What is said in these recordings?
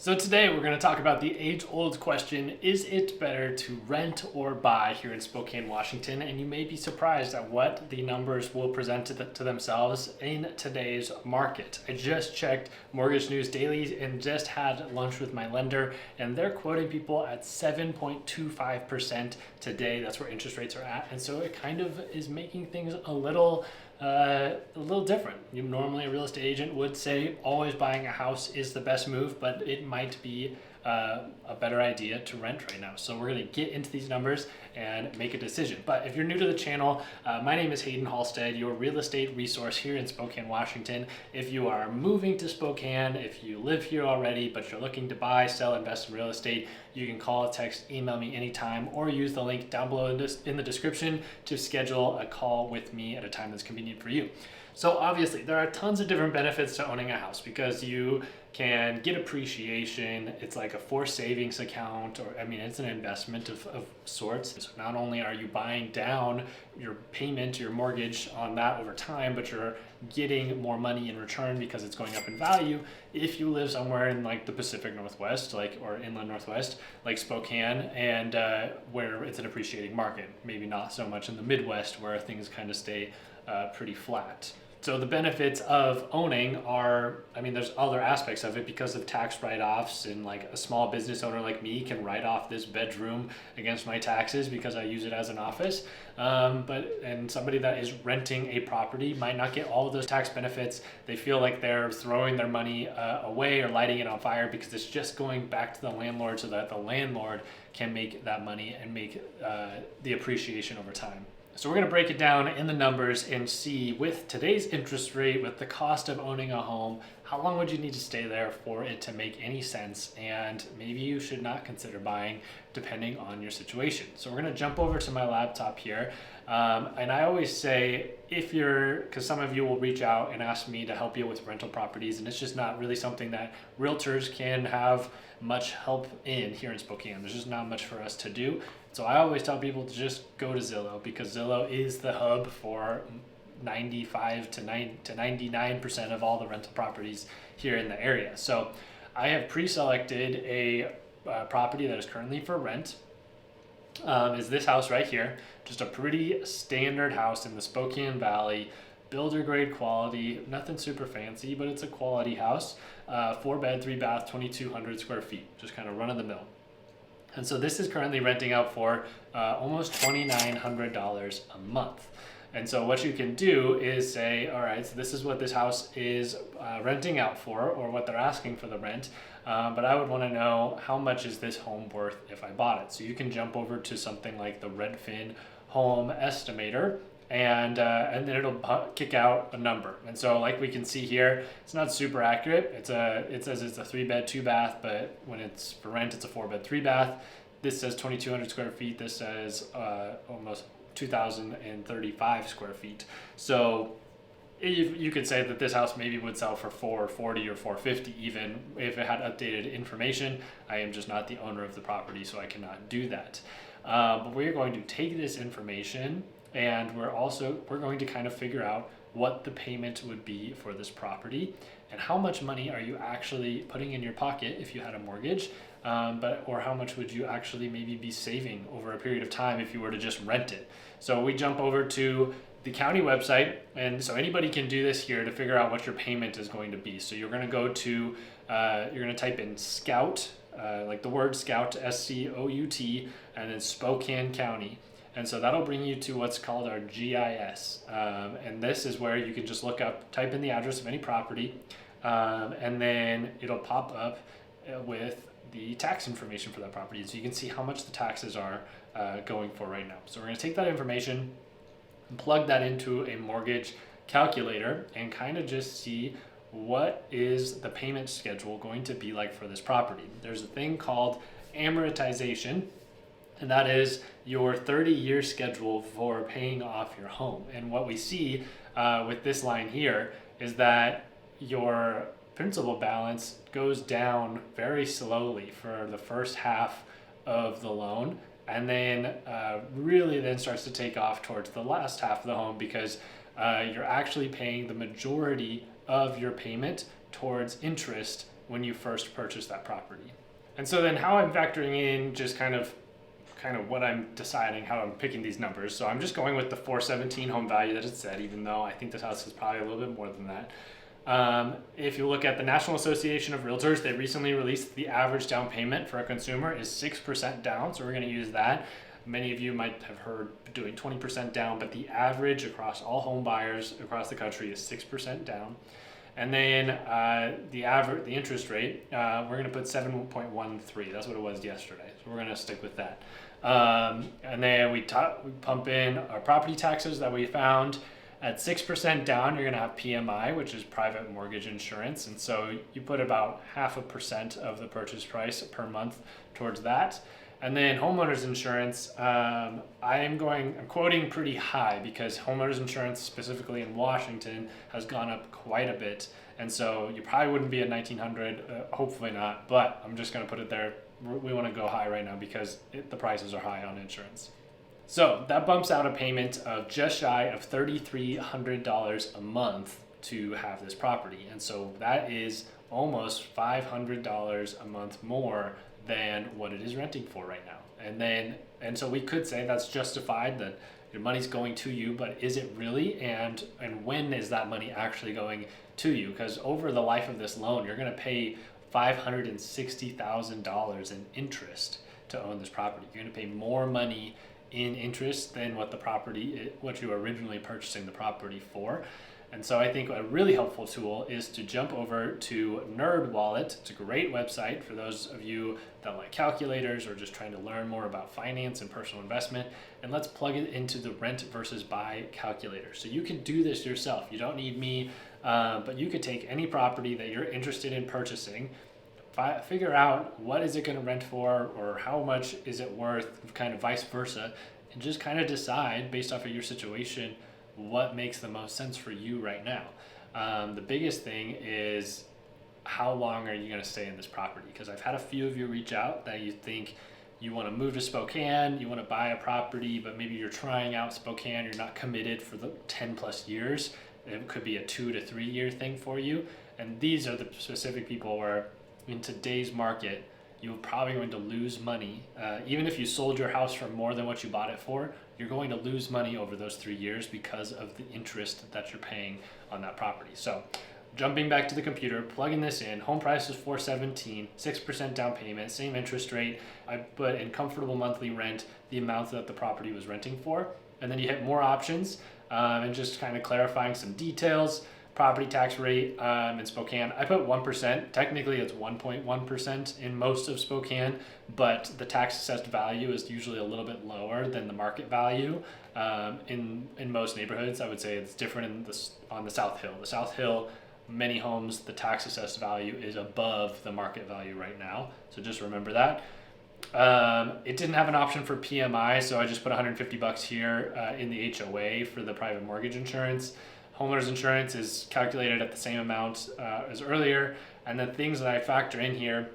So today we're going to talk about the age-old question, is it better to rent or buy here in Spokane, Washington? And you may be surprised at what the numbers will present to themselves in today's market. I just checked Mortgage News Daily and just had lunch with my lender, and they're quoting people at 7.25% today. That's where interest rates are at. And so it kind of is making things a little different. Normally a real estate agent would say always buying a house is the best move, but it might be a better idea to rent right now. So we're going to get into these numbers and make a decision. But if you're new to the channel, my name is Haydn Halsted, your real estate resource here in Spokane, Washington. If you are moving to Spokane, if you live here already, but you're looking to buy, sell, invest in real estate, you can call, text, email me anytime, or use the link down below in the description to schedule a call with me at a time that's convenient for you. So obviously there are tons of different benefits to owning a house because you can get appreciation. It's like a forced savings account, or it's an investment of sorts. So not only are you buying down your payment, your mortgage on that over time, but you're getting more money in return because it's going up in value. If you live somewhere in like the Pacific Northwest, or inland Northwest, like Spokane, and where it's an appreciating market, maybe not so much in the Midwest where things kind of stay pretty flat. So the benefits of owning are, there's other aspects of it because of tax write-offs, and like a small business owner like me can write off this bedroom against my taxes because I use it as an office. And somebody that is renting a property might not get all of those tax benefits. They feel like they're throwing their money away or lighting it on fire because it's just going back to the landlord so that the landlord can make that money and make the appreciation over time. So we're going to break it down in the numbers and see, with today's interest rate, with the cost of owning a home, how long would you need to stay there for it to make any sense, and maybe you should not consider buying depending on your situation. So we're going to jump over to my laptop here. And I always say, because some of you will reach out and ask me to help you with rental properties, and it's just not really something that realtors can have much help in here in Spokane. There's just not much for us to do. So I always tell people to just go to Zillow, because Zillow is the hub for 95 to 99% of all the rental properties here in the area. So I have pre-selected a property that is currently for rent. Is this house right here. Just a pretty standard house in the Spokane Valley, builder grade quality, nothing super fancy, but it's a quality house. 4-bed, 3-bath, 2,200 square feet, just kind of run of the mill. And so this is currently renting out for almost $2,900 a month. And so what you can do is say, all right, so this is what this house is renting out for, or what they're asking for the rent. But I would want to know, how much is this home worth if I bought it? So you can jump over to something like the Redfin Home Estimator, and then it'll kick out a number. And so like we can see here, it's not super accurate. It says it's a 3-bed, 2-bath, but when it's for rent, it's a 4-bed, 3-bath. This says 2,200 square feet. This says almost 2,035 square feet. So you could say that this house maybe would sell for $440 or $450 even if it had updated information. I am just not the owner of the property, so I cannot do that. But we're going to take this information, and we're going to kind of figure out what the payment would be for this property, and how much money are you actually putting in your pocket if you had a mortgage, or how much would you actually maybe be saving over a period of time if you were to just rent it. So we jump over to the county website, and so anybody can do this here to figure out what your payment is going to be. So you're going to go to, you're going to type in Scout, like the word Scout, SCOUT, and then Spokane County. And so that'll bring you to what's called our GIS. And this is where you can just type in the address of any property, and then it'll pop up with the tax information for that property. So you can see how much the taxes are going for right now. So we're going to take that information and plug that into a mortgage calculator and kind of just see what is the payment schedule going to be like for this property. There's a thing called amortization, and that is your 30-year schedule for paying off your home. And what we see with this line here is that your principal balance goes down very slowly for the first half of the loan, and then really then starts to take off towards the last half of the home, because you're actually paying the majority of your payment towards interest when you first purchase that property. And so then how I'm factoring in just kind of what I'm deciding, how I'm picking these numbers. So I'm just going with the 417 home value that it said, even though I think this house is probably a little bit more than that. If you look at the National Association of Realtors, they recently released the average down payment for a consumer is 6% down. So we're going to use that. Many of you might have heard doing 20% down, but the average across all home buyers across the country is 6% down. And then the interest rate, we're going to put 7.13. That's what it was yesterday. So we're going to stick with that. And then we pump in our property taxes that we found. At 6% down, you're going to have PMI, which is private mortgage insurance. And so you put about 0.5% of the purchase price per month towards that. And then homeowners insurance, I'm quoting pretty high because homeowners insurance, specifically in Washington, has gone up quite a bit. And so you probably wouldn't be at 1900, hopefully not, but I'm just going to put it there. We want to go high right now because the prices are high on insurance. So that bumps out a payment of just shy of $3,300 a month to have this property. And so that is almost $500 a month more than what it is renting for right now. And so we could say that's justified, that your money's going to you, but is it really? And when is that money actually going to you? Because over the life of this loan, you're going to pay $560,000 in interest to own this property. You're going to pay more money in interest than what you were originally purchasing the property for. And so I think a really helpful tool is to jump over to NerdWallet. It's a great website for those of you that like calculators or just trying to learn more about finance and personal investment. And let's plug it into the rent versus buy calculator. So you can do this yourself. You don't need me, but you could take any property that you're interested in purchasing, figure out what is it going to rent for or how much is it worth, kind of vice versa, and just kind of decide based off of your situation what makes the most sense for you right now. The biggest thing is how long are you going to stay in this property? Because I've had a few of you reach out that you think you want to move to Spokane, you want to buy a property, but maybe you're trying out Spokane, you're not committed for the 10 plus years. It could be a 2 to 3 year thing for you. And these are the specific people where in today's market, you're probably going to lose money. Even if you sold your house for more than what you bought it for, you're going to lose money over those 3 years because of the interest that you're paying on that property. So jumping back to the computer, plugging this in, home price is $417, 6% down payment, same interest rate. I put in comfortable monthly rent the amount that the property was renting for. And then you hit more options and just kind of clarifying some details. Property tax rate in Spokane, I put 1%. Technically, it's 1.1% in most of Spokane, but the tax assessed value is usually a little bit lower than the market value. In most neighborhoods, I would say it's different on the South Hill. The South Hill, many homes, the tax assessed value is above the market value right now. So just remember that. It didn't have an option for PMI, so I just put $150 here in the HOA for the private mortgage insurance. Homeowners insurance is calculated at the same amount as earlier. And the things that I factor in here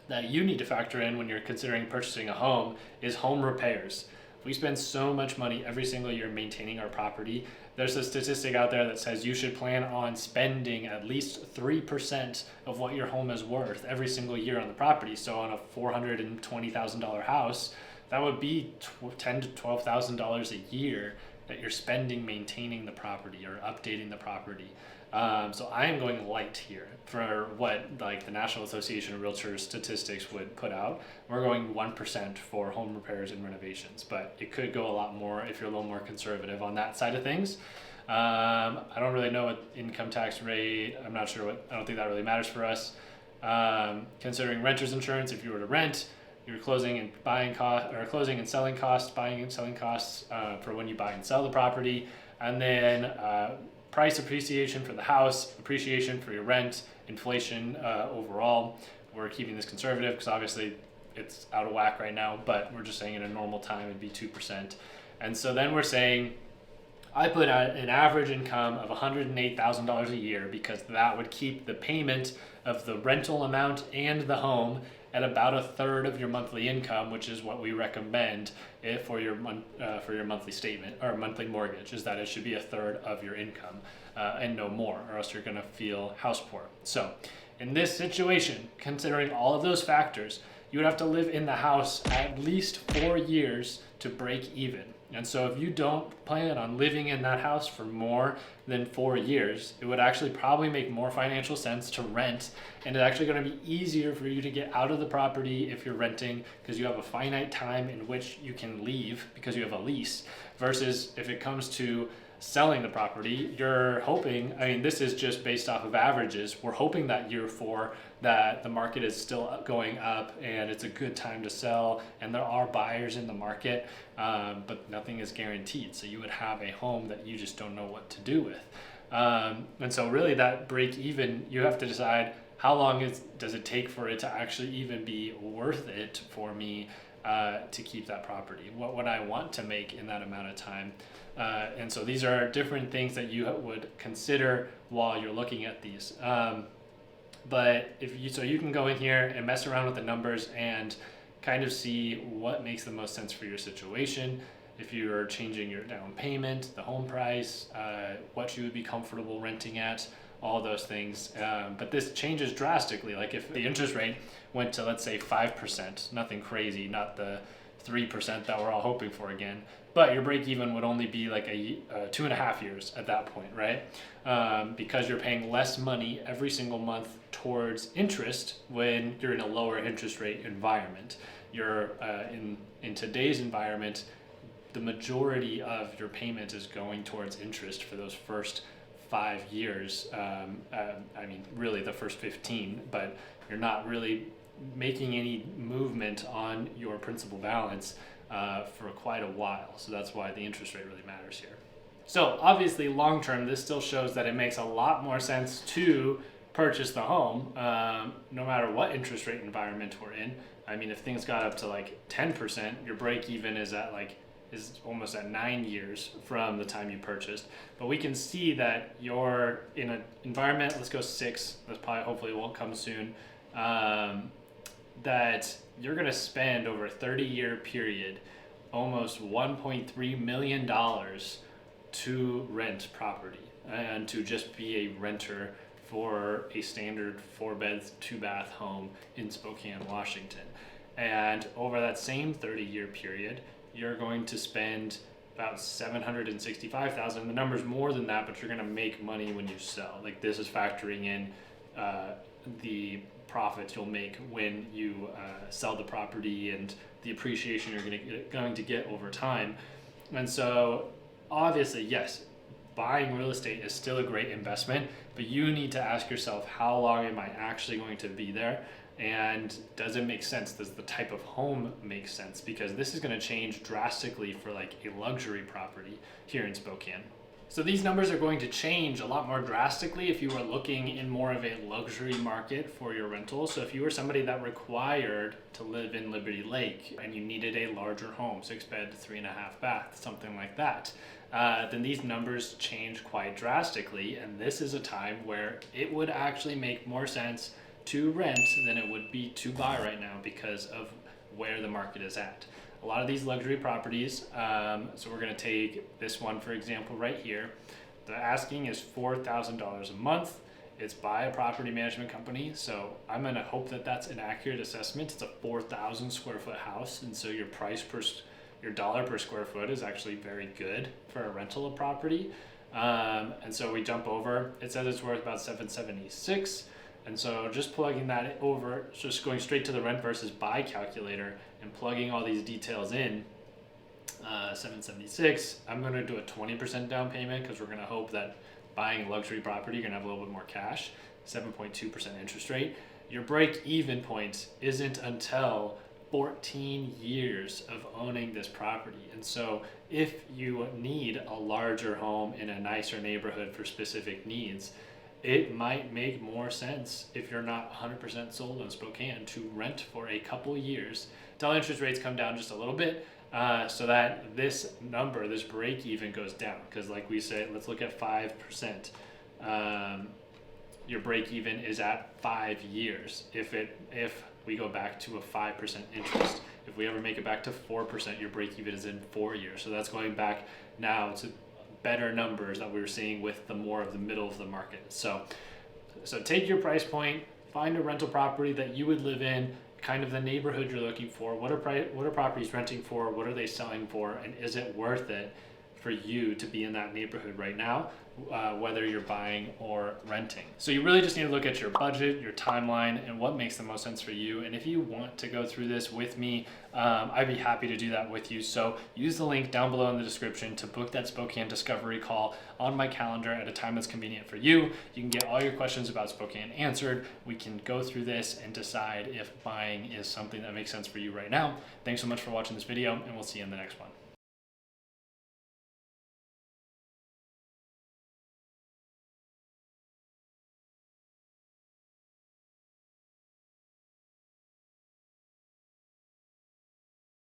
that you need to factor in when you're considering purchasing a home is home repairs. We spend so much money every single year maintaining our property. There's a statistic out there that says you should plan on spending at least 3% of what your home is worth every single year on the property. So on a $420,000 house, that would be $10,000 to $12,000 a year that you're spending maintaining the property or updating the property. So I am going light here for what like the National Association of Realtors statistics would put out. We're going 1% for home repairs and renovations, but it could go a lot more if you're a little more conservative on that side of things. I don't really know what income tax rate. I'm not sure I don't think that really matters for us. Considering renter's insurance, if you were to rent, your closing and selling costs, buying and selling costs for when you buy and sell the property, and then price appreciation for the house, appreciation for your rent, inflation overall. We're keeping this conservative because obviously it's out of whack right now, but we're just saying in a normal time it'd be 2%. And so then we're saying I put an average income of $108,000 a year because that would keep the payment of the rental amount and the home at about a third of your monthly income, which is what we recommend for your monthly statement or monthly mortgage, is that it should be a third of your income and no more, or else you're going to feel house poor. So In this situation, considering all of those factors, you would have to live in the house at least 4 years to break even. And so if you don't plan on living in that house for more than 4 years, it would actually probably make more financial sense to rent. And it's actually going to be easier for you to get out of the property if you're renting, because you have a finite time in which you can leave because you have a lease, versus if it comes to selling the property, you're hoping, I mean, this is just based off of averages. We're hoping that year 4 that the market is still going up and it's a good time to sell and there are buyers in the market, but nothing is guaranteed. So you would have a home that you just don't know what to do with. And so really that break even, you have to decide how long does it take for it to actually even be worth it for me to keep that property? What would I want to make in that amount of time? And so these are different things that you would consider while you're looking at these. But you can go in here and mess around with the numbers and kind of see what makes the most sense for your situation. If you're changing your down payment, the home price, what you would be comfortable renting at, all those things. But this changes drastically. Like if the interest rate went to, let's say, 5%, nothing crazy, not the 3% that we're all hoping for again, but your break even would only be like 2.5 years at that point, right? Because you're paying less money every single month towards interest when you're in a lower interest rate environment. You're in today's environment, the majority of your payment is going towards interest for those first 5 years. I mean, really the first 15, but you're not really making any movement on your principal balance for quite a while. So that's why the interest rate really matters here. So obviously long term, this still shows that it makes a lot more sense to purchase the home, no matter what interest rate environment we're in. I mean, if things got up to like 10%, your break even is almost at 9 years from the time you purchased. But we can see that you're in an environment, let's go 6, that's probably, hopefully won't come soon, that you're gonna spend over a 30-year period almost $1.3 million to rent property and to just be a renter for a standard 4-bed, 2-bath home in Spokane, Washington. And over that same 30-year period, you're going to spend about $765,000. The number's more than that, but you're gonna make money when you sell. Like this is factoring in the profits you'll make when you sell the property and the appreciation you're going to get over time. And so obviously, yes, buying real estate is still a great investment, but you need to ask yourself, how long am I actually going to be there? And does it make sense? Does the type of home make sense? Because this is going to change drastically for like a luxury property here in Spokane. So these numbers are going to change a lot more drastically if you are looking in more of a luxury market for your rental. So if you were somebody that required to live in Liberty Lake and you needed a larger home, 6-bed, 3.5 bath, something like that, then these numbers change quite drastically. And this is a time where it would actually make more sense to rent than it would be to buy right now because of where the market is at. A lot of these luxury properties, so we're going to take this one for example right here. The asking is $4,000 a month. It's by a property management company, so I'm going to hope that that's an accurate assessment. It's a 4,000 square foot house, and so your dollar per square foot is actually very good for a rental of property. And so we jump over. It says it's worth about $776. And so just plugging that over, just going straight to the rent versus buy calculator and plugging all these details in, 776, I'm going to do a 20% down payment because we're going to hope that buying a luxury property, you're going to have a little bit more cash, 7.2% interest rate. Your break even point isn't until 14 years of owning this property. And so if you need a larger home in a nicer neighborhood for specific needs, it might make more sense if you're not 100% sold on Spokane to rent for a couple years till interest rates come down just a little bit, so that this number, this break even, goes down. Because like we said, let's look at 5%. Your break even is at 5 years. If we go back to a 5% interest, if we ever make it back to 4%, your break even is in 4 years. So that's going back now to better numbers that we were seeing with the more of the middle of the market. So take your price point, find a rental property that you would live in, kind of the neighborhood you're looking for. What are properties renting for? What are they selling for? And is it worth it for you to be in that neighborhood right now, whether you're buying or renting? So you really just need to look at your budget, your timeline, and what makes the most sense for you. And if you want to go through this with me, I'd be happy to do that with you. So use the link down below in the description to book that Spokane discovery call on my calendar at a time that's convenient for you. You can get all your questions about Spokane answered. We can go through this and decide if buying is something that makes sense for you right now. Thanks so much for watching this video, and we'll see you in the next one.